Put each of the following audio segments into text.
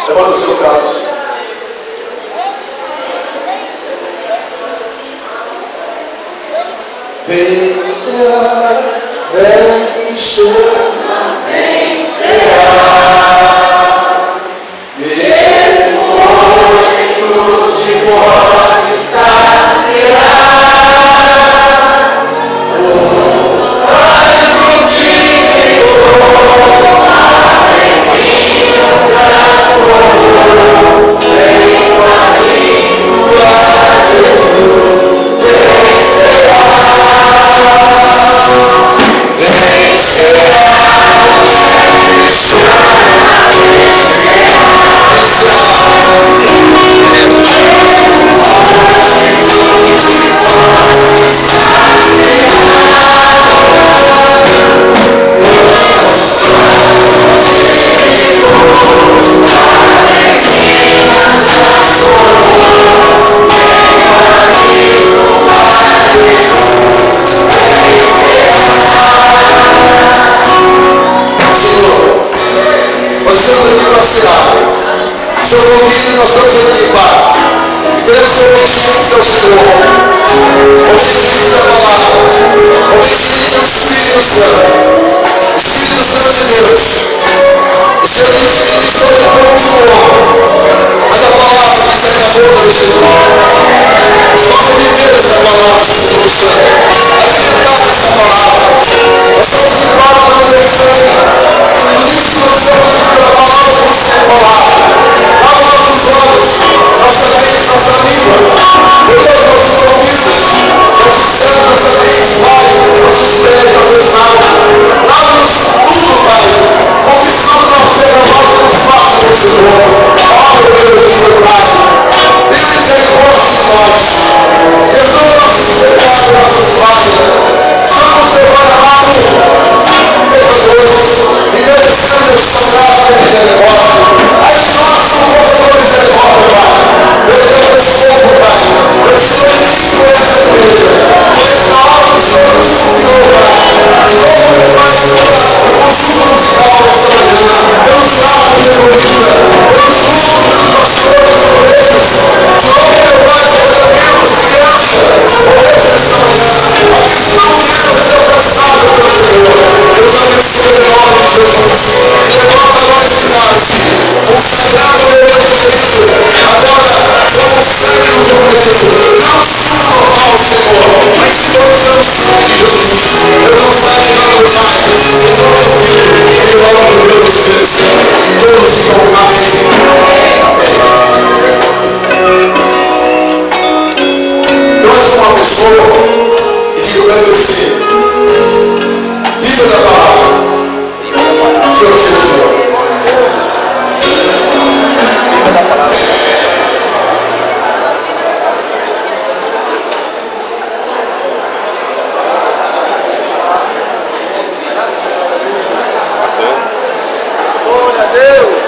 Levanta o seu braço. Vencerá, mesmo hoje cruz de morte saciar. Os pais multiplicou, alegria transformou, vem com a língua Jesus, vencerá. Senhor, convite, nós estamos aqui, Pai. Queremos ser obedientes ao Senhor, obedientes à palavra, obedientes ao Espírito Santo. Espírito Santo de Deus, Senhor, a gente ministra o povo do homem, mas a palavra que sai da boca do Senhor. Vamos viver essa palavra, Espírito Santo. Alimentar essa palavra. Nós estamos em prova da direção. Por isso nós estamos aqui pela palavra que você tem falado. Abre nossos olhos, nossa mente, nossa língua. Meu Deus, nossos ouvidos, nossos céus, nossa mente, Pai, nossos pés, nossas mãos. Dá-nos tudo, Pai. Conquistando nosso ser amado e fácil do Senhor. Ó, meu Deus, meu Pai. Tem misericórdia de nós. Perdoa nossos pecados, nossas falhas. Somos, seu Pai amado, pecadores. E merecemos essa graça e misericórdia. Aí nós somos por misericórdia, Pai. Perdoa esse povo, Pai. Perdoa esse povo, essa igreja. Restaura o Senhor do Senhor, Pai. Ouve, Pai, o conjunto musical dessa manhã. Pelos sábios de colina. Pelos músicos, pelos pastores, pelos obreiros. Ouve, meu Pai, pelos amigos, crianças. Ouve essa manhã. Abençoa os seus cansados, meu Senhor. Deus abençoe em nome de Jesus. E levanta nós em casa. Consagrado meu Deus querido. Agora, como servos do Reino. Não estudo normal, Senhor. Mas todos são filhos de Jesus. Eu não saio, Pai. Em nome do Filho. Em nome do meu Espírito Santo. Todos digam amém. Trouxe uma pessoa e digo para você. Viva da palavra. Senhor Jesus. Viva da palavra. Glória a Deus.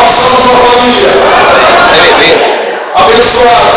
Nós somos uma família. É bebê. Abençoada.